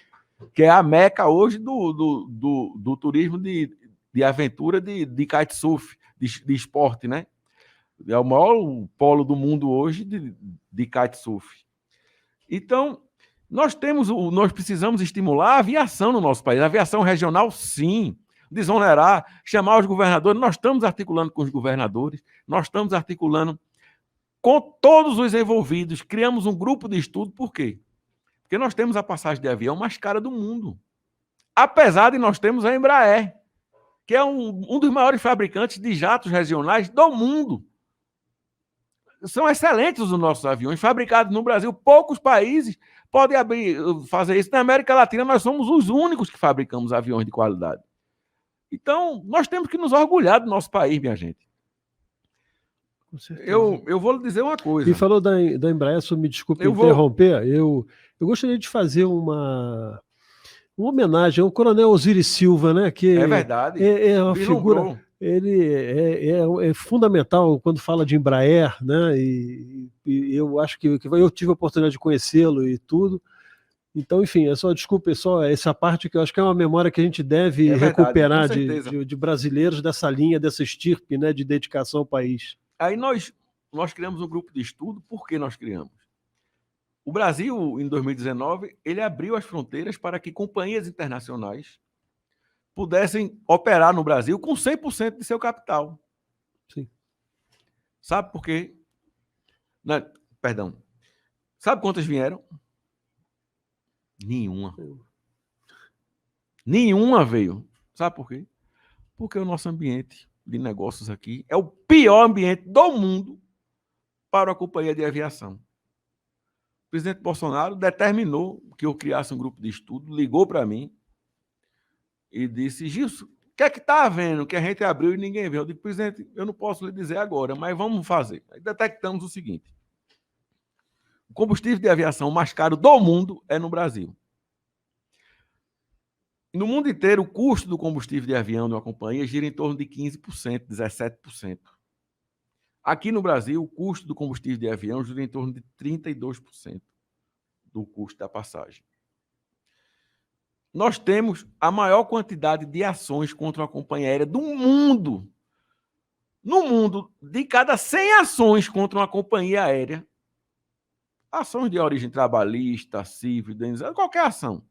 que é a meca hoje do turismo de aventura de kitesurf, de esporte, né? É o maior polo do mundo hoje de kitesurf. Então, nós precisamos estimular a aviação no nosso país. A aviação regional, sim. Desonerar, chamar os governadores. Nós estamos articulando com os governadores, nós estamos articulando com todos os envolvidos. Criamos um grupo de estudo. Por quê? Porque nós temos a passagem de avião mais cara do mundo. Apesar de nós termos a Embraer, que é um dos maiores fabricantes de jatos regionais do mundo. São excelentes os nossos aviões, fabricados no Brasil. Poucos países podem fazer isso. Na América Latina, nós somos os únicos que fabricamos aviões de qualidade. Então, nós temos que nos orgulhar do nosso país, minha gente. Eu vou lhe dizer uma coisa. E falou da Embraer, me desculpe interromper, eu gostaria de fazer uma homenagem ao Coronel Osiris Silva, né? Que é verdade. É uma figura. Ele é fundamental quando fala de Embraer, né? E eu acho que eu tive a oportunidade de conhecê-lo e tudo. Então, enfim, desculpe, só essa parte que eu acho que é uma memória que a gente deve recuperar de brasileiros dessa linha, dessa estirpe, né, de dedicação ao país. Aí nós criamos um grupo de estudo. Por que nós criamos? O Brasil, em 2019, ele abriu as fronteiras para que companhias internacionais pudessem operar no Brasil com 100% de seu capital. Sim. Sabe por quê? Não, perdão. Sabe quantas vieram? Nenhuma. Nenhuma veio. Sabe por quê? Porque o nosso ambiente de negócios aqui, é o pior ambiente do mundo para a companhia de aviação. O presidente Bolsonaro determinou que eu criasse um grupo de estudo, ligou para mim e disse: Gilson, o que é que está havendo que a gente abriu e ninguém viu? Eu digo: presidente, eu não posso lhe dizer agora, mas vamos fazer. Aí detectamos o seguinte: o combustível de aviação mais caro do mundo é no Brasil. No mundo inteiro, o custo do combustível de avião de uma companhia gira em torno de 15%, 17%. Aqui no Brasil, o custo do combustível de avião gira em torno de 32% do custo da passagem. Nós temos a maior quantidade de ações contra uma companhia aérea do mundo. No mundo, de cada 100 ações contra uma companhia aérea, ações de origem trabalhista, civil, indenização, qualquer ação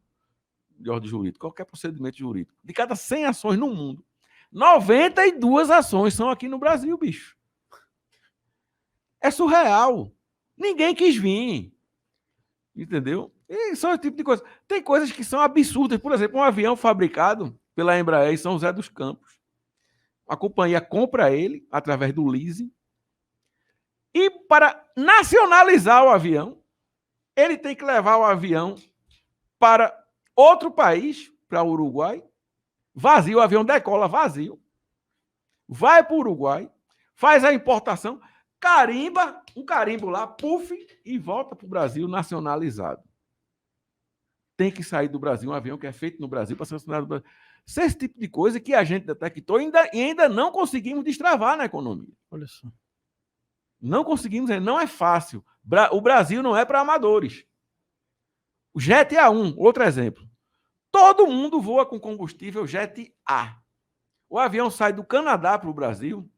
de ordem jurídica, qualquer procedimento jurídico, de cada 100 ações no mundo, 92 ações são aqui no Brasil, bicho. É surreal. Ninguém quis vir. Entendeu? E são esse tipo de coisa. Tem coisas que são absurdas. Por exemplo, um avião fabricado pela Embraer em São José dos Campos. A companhia compra ele através do leasing. E para nacionalizar o avião, ele tem que levar o avião para outro país, para o Uruguai, vazio, o avião decola vazio, vai para o Uruguai, faz a importação, carimba, um carimbo lá, puf, e volta para o Brasil nacionalizado. Tem que sair do Brasil um avião que é feito no Brasil para ser nacionalizado no Brasil. Esse tipo de coisa que a gente detectou e ainda não conseguimos destravar na economia. Olha só. Não conseguimos, não é fácil. O Brasil não é para amadores. O Jet A1, outro exemplo. Todo mundo voa com combustível Jet A. O avião sai do Canadá para o Brasil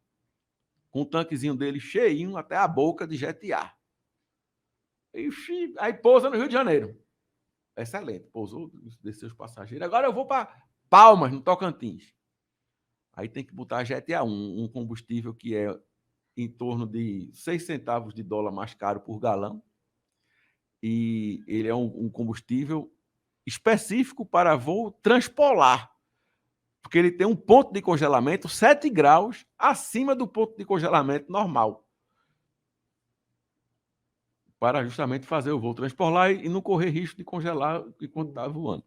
com o tanquezinho dele cheinho até a boca de Jet A. Aí pousa no Rio de Janeiro. Excelente, pousou, desceu os passageiros. Agora eu vou para Palmas, no Tocantins. Aí tem que botar Jet A1, um combustível que é em torno de 6 centavos de dólar mais caro por galão. E ele é um combustível específico para voo transpolar, porque ele tem um ponto de congelamento 7 graus acima do ponto de congelamento normal, para justamente fazer o voo transpolar e não correr risco de congelar enquanto está voando.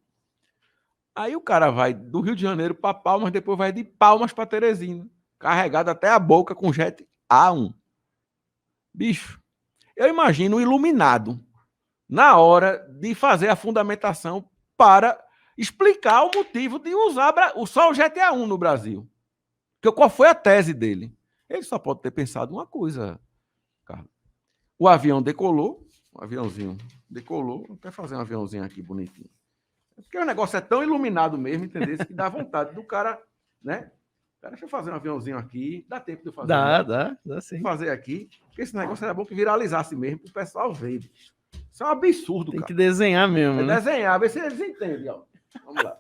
Aí o cara vai do Rio de Janeiro para Palmas, depois vai de Palmas para Teresina, carregado até a boca com Jet A1. Bicho, eu imagino o iluminado na hora de fazer a fundamentação para explicar o motivo de usar só o Jet A1 no Brasil. Qual foi a tese dele? Ele só pode ter pensado uma coisa, Carlos. O avião decolou, o aviãozinho decolou, vou até fazer um aviãozinho aqui bonitinho. Porque o negócio é tão iluminado mesmo, entendeu? Que dá vontade do cara, né? Cara, deixa eu fazer um aviãozinho aqui, dá tempo de eu fazer. Dá sim. Fazer aqui, porque esse negócio era bom que viralizasse mesmo, para o pessoal ver. Isso é um absurdo, Tem cara. que desenhar mesmo, né? Desenhar, ver se eles entendem, ó. Vamos lá.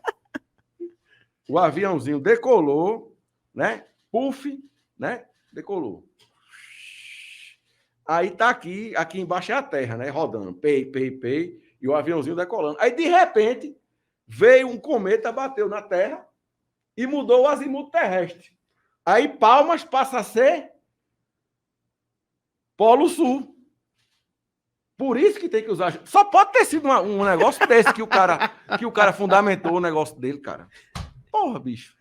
O aviãozinho decolou, né? Puf, né? Decolou. Aí tá aqui embaixo é a terra, né? Rodando, pei, e o aviãozinho decolando. Aí, de repente, veio um cometa, bateu na terra e mudou o azimuth terrestre. Aí Palmas passa a ser Polo Sul. Por isso que tem que usar. Só pode ter sido um negócio desse que o cara fundamentou o negócio dele, cara. Porra, bicho.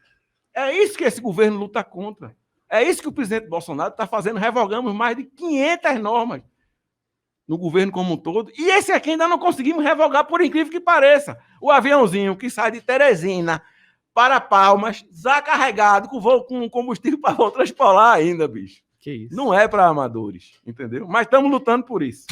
É isso que esse governo luta contra. É isso que o presidente Bolsonaro está fazendo. Revogamos mais de 500 normas no governo como um todo. E esse aqui ainda não conseguimos revogar, por incrível que pareça. O aviãozinho que sai de Teresina para Palmas, já carregado com combustível para voo transpolar ainda, bicho. Que isso. Não é para amadores, entendeu? Mas estamos lutando por isso.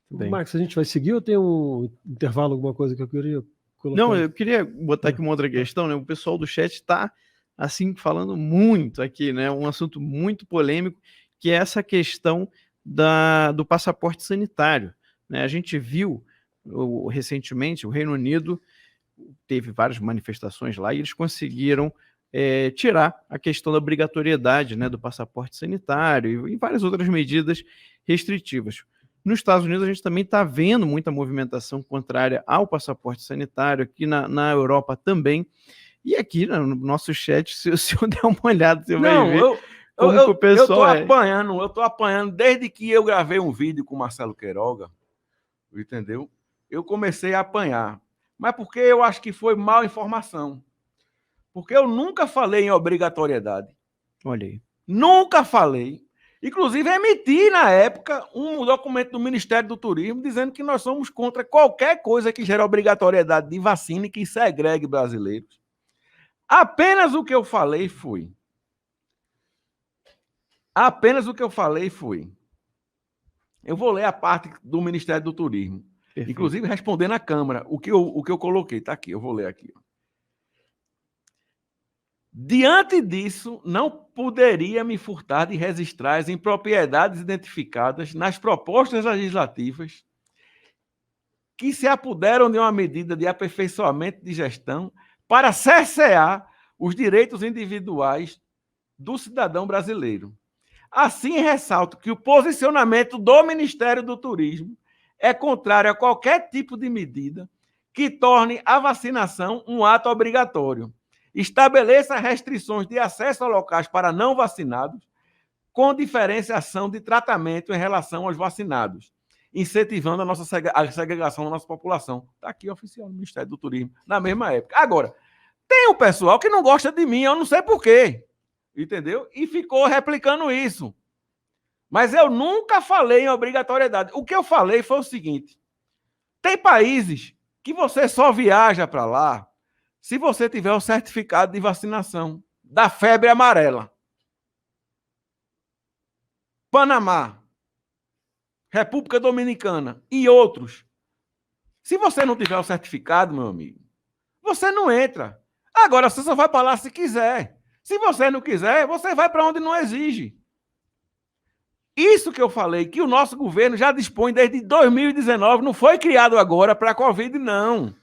Bem. Marcos, a gente vai seguir ou tem um intervalo, alguma coisa que eu queria colocar? Não, eu queria botar aqui uma outra questão, né? O pessoal do chat está, assim, falando muito aqui, né? Um assunto muito polêmico, que é essa questão do passaporte sanitário, né? A gente viu recentemente o Reino Unido teve várias manifestações lá e eles conseguiram tirar a questão da obrigatoriedade, né, do passaporte sanitário e várias outras medidas restritivas. Nos Estados Unidos, a gente também está vendo muita movimentação contrária ao passaporte sanitário, aqui na Europa também. E aqui no nosso chat, se o senhor der uma olhada, você vai Não, ver eu como que o pessoal eu tô apanhando desde que eu gravei um vídeo com o Marcelo Queiroga, entendeu? Eu comecei a apanhar. Mas porque eu acho que foi mal informação. Porque eu nunca falei em obrigatoriedade. Olha aí. Nunca falei. Inclusive, emiti na época um documento do Ministério do Turismo dizendo que nós somos contra qualquer coisa que gere obrigatoriedade de vacina e que segregue brasileiros. Apenas o que eu falei foi. Eu vou ler a parte do Ministério do Turismo. Perfeito. Inclusive, respondendo à Câmara, o que eu coloquei, está aqui, eu vou ler aqui. Diante disso, não poderia me furtar de registrar as impropriedades identificadas nas propostas legislativas que se apoderam de uma medida de aperfeiçoamento de gestão para cercear os direitos individuais do cidadão brasileiro. Assim, ressalto que o posicionamento do Ministério do Turismo é contrário a qualquer tipo de medida que torne a vacinação um ato obrigatório. Estabeleça restrições de acesso a locais para não vacinados, com diferenciação de tratamento em relação aos vacinados, incentivando a segregação da nossa população. Está aqui oficial no Ministério do Turismo, na mesma época. Agora, tem um pessoal que não gosta de mim, eu não sei por quê, entendeu? E ficou replicando isso. Mas eu nunca falei em obrigatoriedade. O que eu falei foi o seguinte: tem países que você só viaja para lá se você tiver o certificado de vacinação da febre amarela. Panamá, República Dominicana e outros. Se você não tiver o certificado, meu amigo, você não entra. Agora, você só vai para lá se quiser. Se você não quiser, você vai para onde não exige. Isso que eu falei, que o nosso governo já dispõe desde 2019, não foi criado agora para a Covid, não.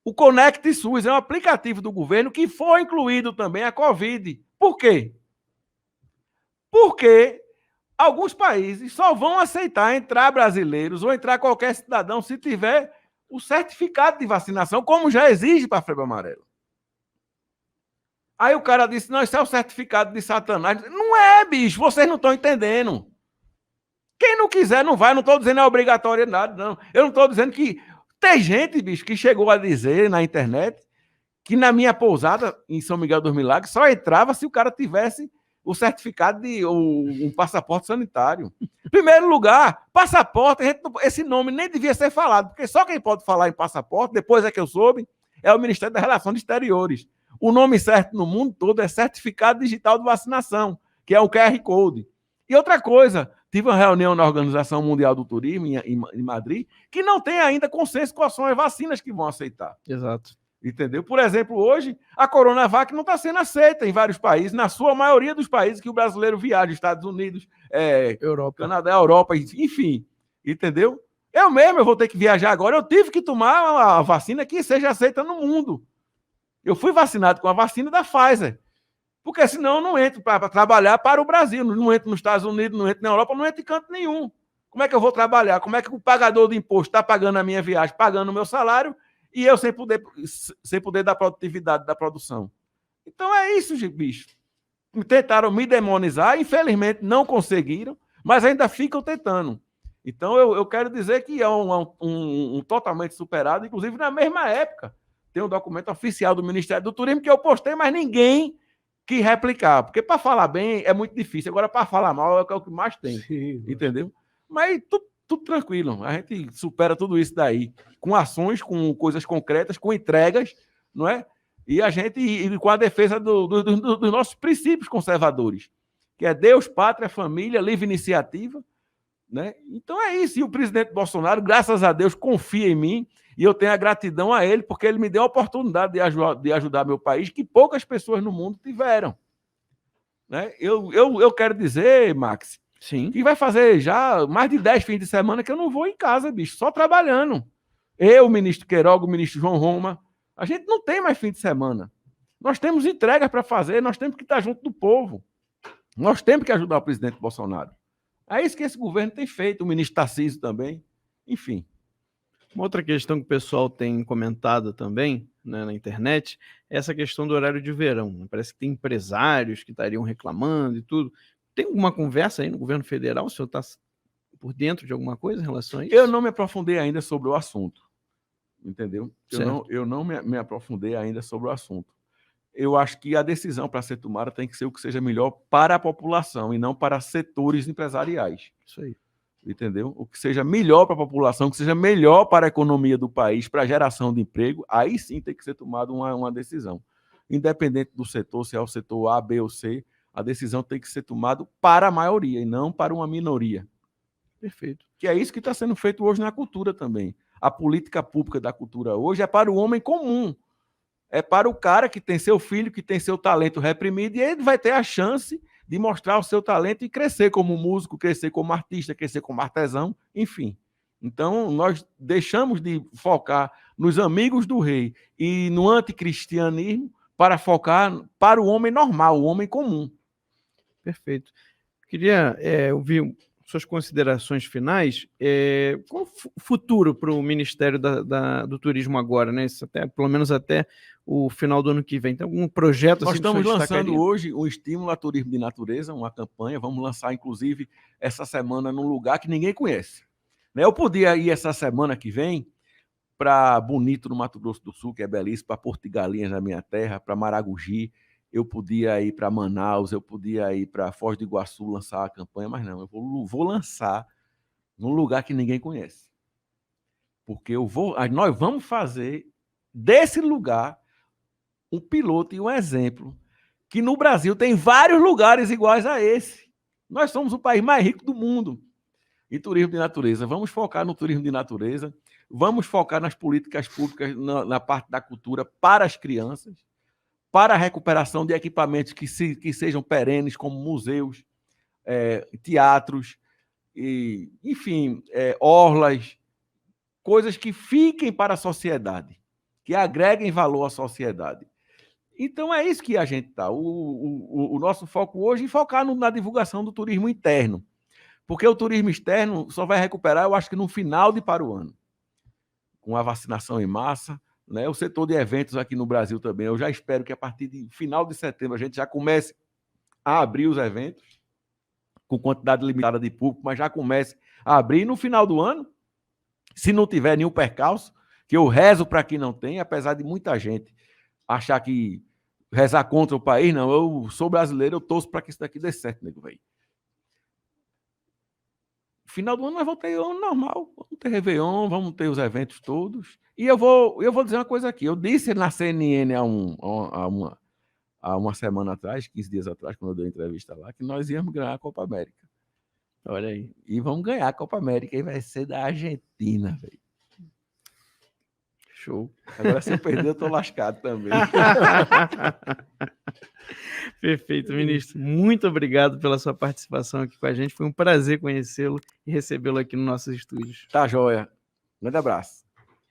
O Conect SUS é um aplicativo do governo que foi incluído também a Covid. Por quê? Porque alguns países só vão aceitar entrar brasileiros ou entrar qualquer cidadão se tiver o certificado de vacinação, como já exige para a febre amarela. Aí o cara disse, não, isso é o certificado de Satanás. Não é, bicho, vocês não estão entendendo. Quem não quiser não vai, não estou dizendo é obrigatório nada, não. Eu não estou dizendo que... Tem gente, bicho, que chegou a dizer na internet que na minha pousada, em São Miguel dos Milagres, só entrava se o cara tivesse o certificado de um passaporte sanitário. Em primeiro lugar, passaporte, esse nome nem devia ser falado, porque só quem pode falar em passaporte, depois é que eu soube, é o Ministério das Relações Exteriores. O nome certo no mundo todo é Certificado Digital de Vacinação, que é o QR Code. E outra coisa, tive uma reunião na Organização Mundial do Turismo, em Madrid, que não tem ainda consenso quais são as vacinas que vão aceitar. Exato. Entendeu? Por exemplo, hoje, a Coronavac não está sendo aceita em vários países, na sua maioria dos países que o brasileiro viaja, Estados Unidos, Europa. Canadá, Europa, enfim. Entendeu? Eu vou ter que viajar agora, eu tive que tomar a vacina que seja aceita no mundo. Eu fui vacinado com a vacina da Pfizer, porque senão eu não entro para trabalhar para o Brasil, não entro nos Estados Unidos, não entro na Europa, não entro em canto nenhum. Como é que eu vou trabalhar? Como é que o pagador de imposto está pagando a minha viagem, pagando o meu salário, e eu sem poder dar produtividade da produção? Então é isso, bicho. Tentaram me demonizar, infelizmente não conseguiram, mas ainda ficam tentando. Então eu quero dizer que é um totalmente superado, inclusive na mesma época. Tem um documento oficial do Ministério do Turismo que eu postei, mas ninguém quis replicar. Porque para falar bem é muito difícil. Agora, para falar mal é o que mais tem. Sim, entendeu? Mas tudo tranquilo. A gente supera tudo isso daí. Com ações, com coisas concretas, com entregas, não é? E a gente com a defesa dos nossos princípios conservadores, que é Deus, pátria, família, livre iniciativa. Né? Então é isso. E o presidente Bolsonaro, graças a Deus, confia em mim. E eu tenho a gratidão a ele, porque ele me deu a oportunidade de ajudar meu país, que poucas pessoas no mundo tiveram. Né? Eu quero dizer, Max, sim, que vai fazer já mais de 10 fins de semana que eu não vou em casa, bicho, só trabalhando. Eu, o ministro Queiroga, o ministro João Roma, a gente não tem mais fim de semana. Nós temos entregas para fazer, nós temos que estar junto do povo. Nós temos que ajudar o presidente Bolsonaro. É isso que esse governo tem feito, o ministro Tarcísio também. Enfim. Uma outra questão que o pessoal tem comentado também, né, na internet, é essa questão do horário de verão. Parece que tem empresários que estariam reclamando e tudo. Tem alguma conversa aí no governo federal? O senhor está por dentro de alguma coisa em relação a isso? Eu não me aprofundei ainda sobre o assunto, entendeu? Certo. Eu não me aprofundei ainda sobre o assunto. Eu acho que a decisão para ser tomada tem que ser o que seja melhor para a população e não para setores empresariais. Isso aí. Entendeu? O que seja melhor para a população, o que seja melhor para a economia do país, para a geração de emprego, aí sim tem que ser tomada uma decisão. Independente do setor, se é o setor A, B ou C, a decisão tem que ser tomada para a maioria e não para uma minoria. Perfeito. Que é isso que está sendo feito hoje na cultura também. A política pública da cultura hoje é para o homem comum. É para o cara que tem seu filho, que tem seu talento reprimido, e ele vai ter a chance de mostrar o seu talento e crescer como músico, crescer como artista, crescer como artesão, enfim. Então, nós deixamos de focar nos amigos do rei e no anticristianismo para focar para o homem normal, o homem comum. Perfeito. Queria ouvir suas considerações finais. Qual o futuro para o Ministério do Turismo agora, né? Isso até, pelo menos até o final do ano que vem. Tem algum projeto? Nós assim, estamos lançando hoje um estímulo a turismo de natureza, uma campanha. Vamos lançar, inclusive, essa semana num lugar que ninguém conhece. Eu podia ir essa semana que vem para Bonito, no Mato Grosso do Sul, que é belíssimo, para Porto de Galinhas, na minha terra, para Maragogi. Eu podia ir para Manaus, eu podia ir para Foz do Iguaçu lançar a campanha, mas não, eu vou lançar num lugar que ninguém conhece. Porque nós vamos fazer desse lugar um piloto e um exemplo, que no Brasil tem vários lugares iguais a esse. Nós somos o país mais rico do mundo em turismo de natureza. Vamos focar no turismo de natureza, vamos focar nas políticas públicas, na parte da cultura para as crianças, para a recuperação de equipamentos que sejam perenes, como museus, teatros, enfim, orlas, coisas que fiquem para a sociedade, que agreguem valor à sociedade. Então, é isso que a gente está. O nosso foco hoje é focar na divulgação do turismo interno, porque o turismo externo só vai recuperar, eu acho que no final de para o ano, com a vacinação em massa, né? O setor de eventos aqui no Brasil também, eu já espero que a partir de final de setembro a gente já comece a abrir os eventos, com quantidade limitada de público, mas já comece a abrir. E no final do ano, se não tiver nenhum percalço, que eu rezo para que não tenha, apesar de muita gente achar que rezar contra o país, não, eu sou brasileiro, eu torço para que isso daqui dê certo, nego, velho. Final do ano nós vamos ter ano normal, vamos ter Réveillon, vamos ter os eventos todos. E eu vou dizer uma coisa aqui, eu disse na CNN há uma semana atrás, 15 dias atrás, quando eu dei a entrevista lá, que nós íamos ganhar a Copa América. Olha aí. E vamos ganhar a Copa América, e vai ser da Argentina, velho. Show. Agora, se eu perder, eu tô lascado também. Perfeito, ministro. Muito obrigado pela sua participação aqui com a gente. Foi um prazer conhecê-lo e recebê-lo aqui nos nossos estúdios. Tá joia. Grande abraço.